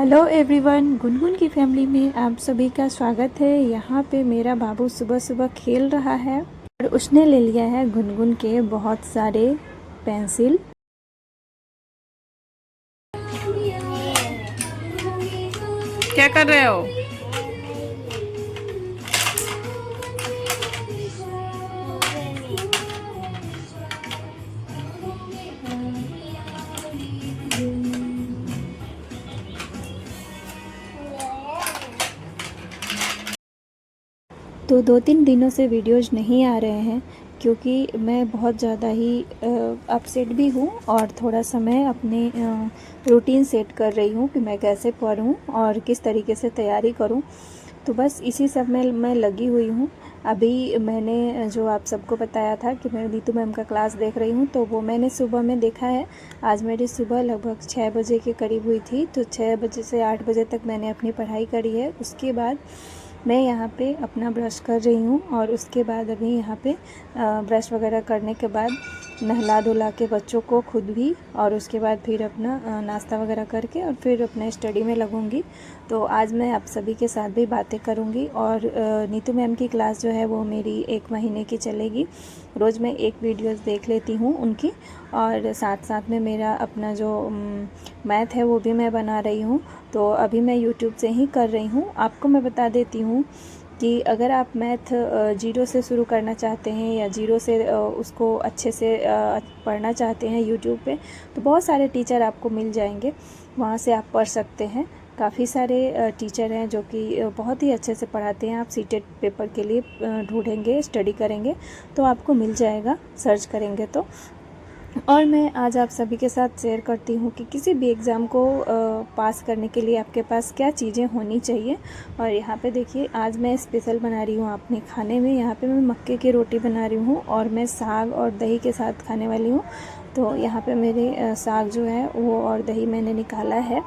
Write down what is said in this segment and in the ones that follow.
Hello everyone, Gungun की family में आप सभी का स्वागत है। यहाँ पे मेरा बाबू सुबह सुबह खेल रहा है और उसने ले लिया है गुनगुन के बहुत सारे पेंसिल। क्या कर रहे हो? तो 2-3 दिनों से वीडियोज़ नहीं आ रहे हैं क्योंकि मैं बहुत ज़्यादा ही अपसेट भी हूँ और थोड़ा सा मैं अपने रूटीन सेट कर रही हूँ कि मैं कैसे पढूँ और किस तरीके से तैयारी करूँ। तो बस इसी सब में मैं लगी हुई हूँ। अभी मैंने जो आप सबको बताया था कि मैं नीतू मैम का क्लास देख रही हूँ, तो वो मैंने सुबह में देखा है। आज मेरी सुबह लगभग 6 बजे के करीब हुई थी, तो 6 बजे से 8 बजे तक मैंने अपनी पढ़ाई करी है। उसके बाद मैं यहाँ पे अपना ब्रश कर रही हूँ और उसके बाद अभी यहाँ पे ब्रश वगैरह करने के बाद नहला धुला के बच्चों को खुद भी, और उसके बाद फिर अपना नाश्ता वगैरह करके और फिर अपने स्टडी में लगूँगी। तो आज मैं आप सभी के साथ भी बातें करूँगी और नीतू मैम की क्लास जो है वो मेरी 1 महीने की चलेगी। रोज़ मैं एक वीडियोस देख लेती हूँ उनकी, और साथ साथ में मेरा अपना जो मैथ है वो भी मैं बना रही हूँ। तो अभी मैं यूट्यूब से ही कर रही हूँ। आपको मैं बता देती हूँ कि अगर आप मैथ जीरो से शुरू करना चाहते हैं या जीरो से उसको अच्छे से पढ़ना चाहते हैं यूट्यूब पे, तो बहुत सारे टीचर आपको मिल जाएंगे, वहाँ से आप पढ़ सकते हैं। काफ़ी सारे टीचर हैं जो कि बहुत ही अच्छे से पढ़ाते हैं। आप सीटेट पेपर के लिए ढूंढेंगे, स्टडी करेंगे तो आपको मिल जाएगा, सर्च करेंगे तो। और मैं आज आप सभी के साथ शेयर करती हूँ कि किसी भी एग्ज़ाम को पास करने के लिए आपके पास क्या चीज़ें होनी चाहिए। और यहाँ पे देखिए, आज मैं स्पेशल बना रही हूँ अपने खाने में। यहाँ पे मैं मक्के की रोटी बना रही हूँ और मैं साग और दही के साथ खाने वाली हूँ। तो यहाँ पे मेरे साग जो है वो और दही मैंने निकाला है,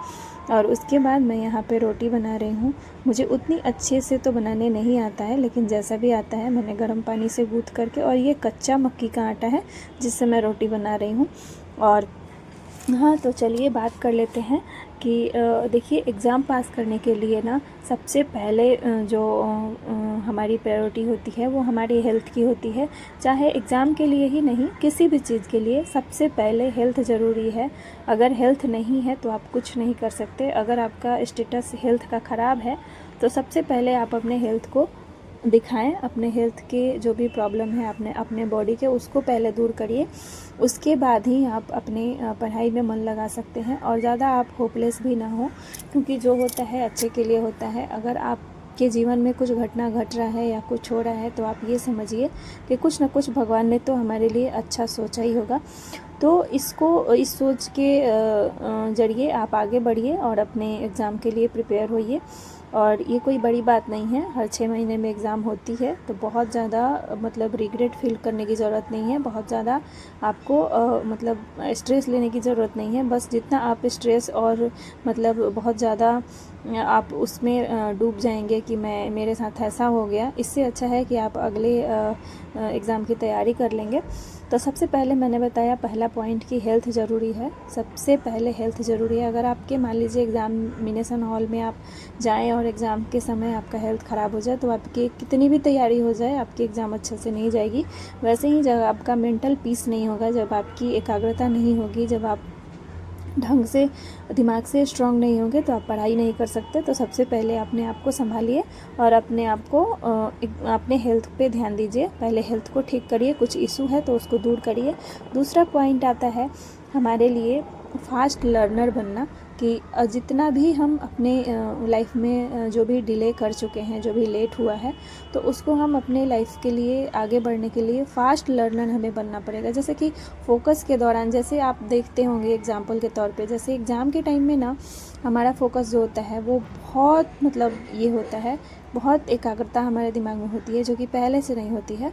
और उसके बाद मैं यहाँ पे रोटी बना रही हूँ। मुझे उतनी अच्छे से तो बनाने नहीं आता है, लेकिन जैसा भी आता है मैंने गर्म पानी से गूँथ करके, और ये कच्चा मक्की का आटा है जिससे मैं रोटी बना रही हूँ। और हाँ, तो चलिए बात कर लेते हैं कि देखिए, एग्ज़ाम पास करने के लिए ना सबसे पहले जो हमारी प्रायोरिटी होती है वो हमारी हेल्थ की होती है। चाहे एग्ज़ाम के लिए ही नहीं, किसी भी चीज़ के लिए सबसे पहले हेल्थ ज़रूरी है। अगर हेल्थ नहीं है तो आप कुछ नहीं कर सकते। अगर आपका स्टेटस हेल्थ का ख़राब है तो सबसे पहले आप अपने हेल्थ को दिखाएं। अपने हेल्थ के जो भी प्रॉब्लम है अपने बॉडी के, उसको पहले दूर करिए। उसके बाद ही आप अपने पढ़ाई में मन लगा सकते हैं। और ज़्यादा आप होपलेस भी ना हो, क्योंकि जो होता है अच्छे के लिए होता है। अगर आपके जीवन में कुछ घटना घट रहा है या कुछ हो रहा है तो आप ये समझिए कि कुछ ना कुछ भगवान ने तो हमारे लिए अच्छा सोचा ही होगा। तो इस सोच के ज़रिए आप आगे बढ़िए और अपने एग्ज़ाम के लिए प्रिपेयर होइए। और ये कोई बड़ी बात नहीं है, हर 6 महीने में एग्ज़ाम होती है, तो बहुत ज़्यादा मतलब रिग्रेट फील करने की ज़रूरत नहीं है। बहुत ज़्यादा आपको मतलब स्ट्रेस लेने की ज़रूरत नहीं है। बस जितना आप स्ट्रेस और मतलब बहुत ज़्यादा आप उसमें डूब जाएंगे कि मेरे साथ ऐसा हो गया, इससे अच्छा है कि आप अगले एग्ज़ाम की तैयारी कर लेंगे। तो सबसे पहले मैंने बताया, पहला पॉइंट कि हेल्थ ज़रूरी है। सबसे पहले हेल्थ ज़रूरी है। अगर आपके मान लीजिए एग्ज़ामिनेशन हॉल में आप जाएं और एग्ज़ाम के समय आपका हेल्थ ख़राब हो जाए, तो आपकी कितनी भी तैयारी हो जाए, आपकी एग्ज़ाम अच्छे से नहीं जाएगी। वैसे ही जब आपका मेंटल पीस नहीं होगा, जब आपकी एकाग्रता नहीं होगी, जब आप ढंग से दिमाग से स्ट्रांग नहीं होंगे, तो आप पढ़ाई नहीं कर सकते। तो सबसे पहले अपने आप को संभालिए और अपने आप को अपने हेल्थ पे ध्यान दीजिए। पहले हेल्थ को ठीक करिए, कुछ इशू है तो उसको दूर करिए। दूसरा पॉइंट आता है हमारे लिए फास्ट लर्नर बनना, कि जितना भी हम अपने लाइफ में जो भी डिले कर चुके हैं, जो भी लेट हुआ है, तो उसको हम अपने लाइफ के लिए आगे बढ़ने के लिए फ़ास्ट लर्नर हमें बनना पड़ेगा। जैसे कि फोकस के दौरान, जैसे आप देखते होंगे एग्जांपल के तौर पे, जैसे एग्ज़ाम के टाइम में ना हमारा फोकस जो होता है वो बहुत मतलब ये होता है, बहुत एकाग्रता हमारे दिमाग में होती है जो कि पहले से नहीं होती है।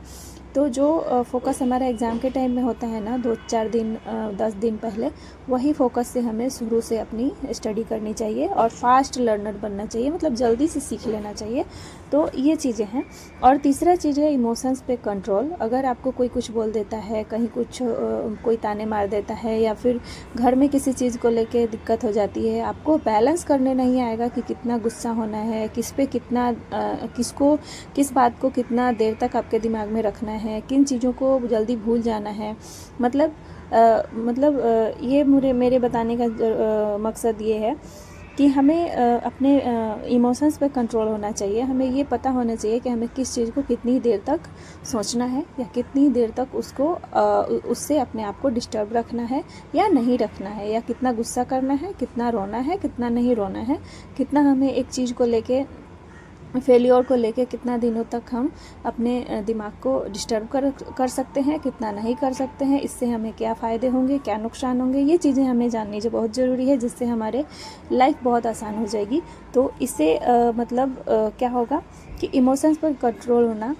तो जो फोकस हमारा एग्ज़ाम के टाइम में होता है ना 2-4 दिन 10 दिन पहले, वही फोकस से हमें शुरू से अपनी स्टडी करनी चाहिए और फास्ट लर्नर बनना चाहिए, मतलब जल्दी से सीख लेना चाहिए। तो ये चीज़ें हैं। और तीसरा चीज़ है इमोशंस पे कंट्रोल। अगर आपको कोई कुछ बोल देता है, कहीं कुछ कोई ताने मार देता है या फिर घर में किसी चीज़ को लेके दिक्कत हो जाती है, आपको बैलेंस करने नहीं आएगा कि कितना गुस्सा होना है, किस पे कितना किस बात को कितना देर तक आपके दिमाग में रखना है, किन चीज़ों को जल्दी भूल जाना है। ये मेरे बताने का मकसद ये है कि हमें अपने इमोशंस पे कंट्रोल होना चाहिए। हमें ये पता होना चाहिए कि हमें किस चीज़ को कितनी देर तक सोचना है या कितनी देर तक उससे अपने आप को डिस्टर्ब रखना है या नहीं रखना है, या कितना गुस्सा करना है, कितना रोना है, कितना नहीं रोना है, कितना हमें एक चीज़ को लेके फेलियर को लेके कितना दिनों तक हम अपने दिमाग को डिस्टर्ब कर सकते हैं, कितना नहीं कर सकते हैं, इससे हमें क्या फ़ायदे होंगे, क्या नुकसान होंगे, ये चीज़ें हमें जाननी जो बहुत ज़रूरी है, जिससे हमारे लाइफ बहुत आसान हो जाएगी। तो इससे क्या होगा कि इमोशंस पर कंट्रोल होना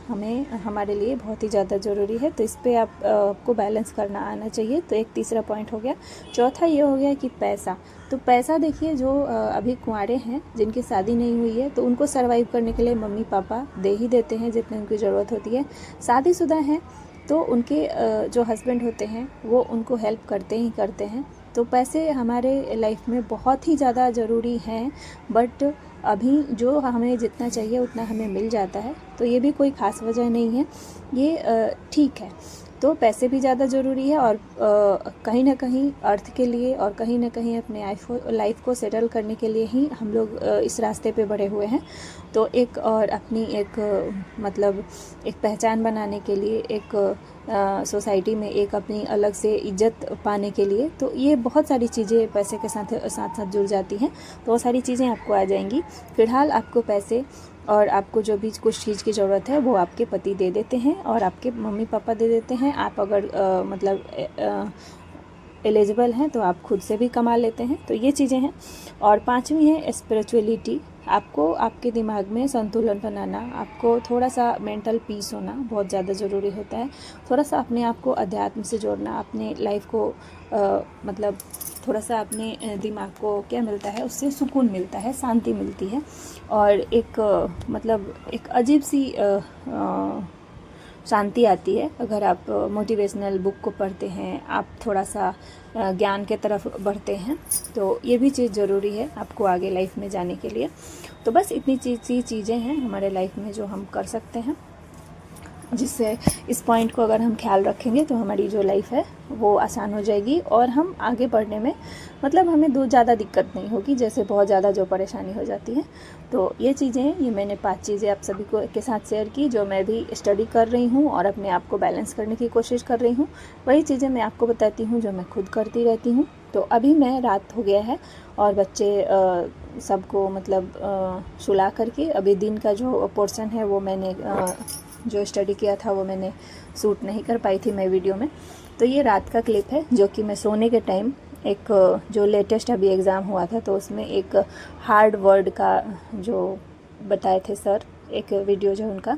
हमारे लिए बहुत ही ज़्यादा ज़रूरी है। तो इस पर आपको बैलेंस करना आना चाहिए। तो एक तीसरा पॉइंट हो गया। चौथा ये हो गया कि पैसा। तो पैसा देखिए, जो अभी कुंवारे हैं जिनकी शादी नहीं हुई है, तो उनको सर्वाइव करने के लिए मम्मी पापा दे ही देते हैं जितनी उनकी ज़रूरत होती है। शादीशुदा हैं तो उनके जो हस्बैंड होते हैं वो उनको हेल्प करते ही करते हैं। तो पैसे हमारे लाइफ में बहुत ही ज़्यादा ज़रूरी हैं, बट अभी जो हमें जितना चाहिए उतना हमें मिल जाता है, तो ये भी कोई ख़ास वजह नहीं है, ये ठीक है। तो पैसे भी ज़्यादा ज़रूरी है और कहीं ना कहीं अर्थ के लिए और कहीं ना कहीं अपने लाइफ को सेटल करने के लिए ही हम लोग इस रास्ते पे बढ़े हुए हैं। तो एक और अपनी एक पहचान बनाने के लिए, एक सोसाइटी में एक अपनी अलग से इज्जत पाने के लिए, तो ये बहुत सारी चीज़ें पैसे के साथ साथ जुड़ जाती हैं। तो वो सारी चीज़ें आपको आ जाएंगी। फ़िलहाल आपको पैसे और आपको जो भी कुछ चीज़ की ज़रूरत है वो आपके पति दे देते हैं और आपके मम्मी पापा दे देते हैं। आप अगर एलिजिबल हैं तो आप खुद से भी कमा लेते हैं। तो ये चीज़ें हैं। और पांचवी है स्पिरिचुअलिटी। आपको आपके दिमाग में संतुलन बनाना, आपको थोड़ा सा मेंटल पीस होना बहुत ज़्यादा ज़रूरी होता है। थोड़ा सा अपने आप को अध्यात्म से जोड़ना, अपने लाइफ को थोड़ा सा अपने दिमाग को क्या मिलता है, उससे सुकून मिलता है, शांति मिलती है। और एक अजीब सी शांति आती है अगर आप मोटिवेशनल बुक को पढ़ते हैं, आप थोड़ा सा ज्ञान के तरफ बढ़ते हैं। तो ये भी चीज़ ज़रूरी है आपको आगे लाइफ में जाने के लिए। तो बस इतनी चीज़ें हैं हमारे लाइफ में जो हम कर सकते हैं, जिससे इस पॉइंट को अगर हम ख्याल रखेंगे तो हमारी जो लाइफ है वो आसान हो जाएगी और हम आगे बढ़ने में हमें ज़्यादा दिक्कत नहीं होगी, जैसे बहुत ज़्यादा जो परेशानी हो जाती है। तो ये चीज़ें, ये मैंने 5 चीज़ें आप सभी को के साथ शेयर की, जो मैं भी स्टडी कर रही हूँ और अपने आप को बैलेंस करने की कोशिश कर रही हूँ। वही चीज़ें मैं आपको बताती हूँ जो मैं खुद करती रहती हूँ। तो अभी मैं रात हो गया है और बच्चे सबको सुला करके अभी दिन का जो पोर्शन है वो मैंने जो स्टडी किया था वो मैंने शूट नहीं कर पाई थी मैं वीडियो में। तो ये रात का क्लिप है जो कि मैं सोने के टाइम एक जो लेटेस्ट अभी एग्ज़ाम हुआ था तो उसमें एक हार्ड वर्ड का जो बताए थे सर, एक वीडियो जो उनका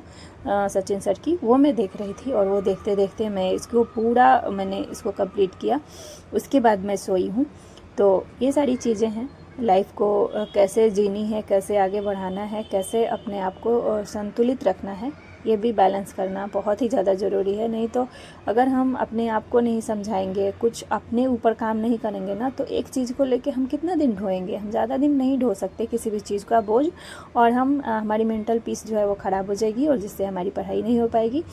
सचिन सर की, वो मैं देख रही थी और वो देखते देखते मैंने इसको कंप्लीट किया। उसके बाद मैं सोई हूँ। तो ये सारी चीज़ें हैं, लाइफ को कैसे जीनी है, कैसे आगे बढ़ाना है, कैसे अपने आप को संतुलित रखना है, ये भी बैलेंस करना बहुत ही ज़्यादा ज़रूरी है। नहीं तो अगर हम अपने आप को नहीं समझाएंगे, कुछ अपने ऊपर काम नहीं करेंगे ना, तो एक चीज़ को लेके हम कितना दिन ढोएंगे, हम ज़्यादा दिन नहीं ढो सकते किसी भी चीज़ का बोझ, और हमारी मेंटल पीस जो है वो ख़राब हो जाएगी और जिससे हमारी पढ़ाई नहीं हो पाएगी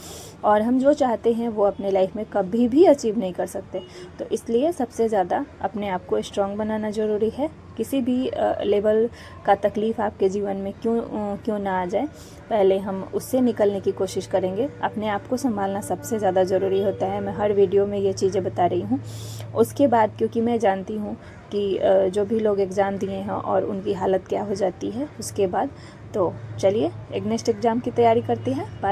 और हम जो चाहते हैं वो अपने लाइफ में कभी भी अचीव नहीं कर सकते। तो इसलिए सबसे ज़्यादा अपने आप को स्ट्रॉन्ग बनाना ज़रूरी है। किसी भी लेवल का तकलीफ़ आपके जीवन में क्यों ना आ जाए, पहले हम उससे निकलने की कोशिश करेंगे। अपने आप को संभालना सबसे ज़्यादा ज़रूरी होता है। मैं हर वीडियो में ये चीज़ें बता रही हूँ। उसके बाद क्योंकि मैं जानती हूँ कि जो भी लोग एग्ज़ाम दिए हैं और उनकी हालत क्या हो जाती है उसके बाद, तो चलिए एक नेक्स्ट एग्ज़ाम की तैयारी करते हैं। बाय।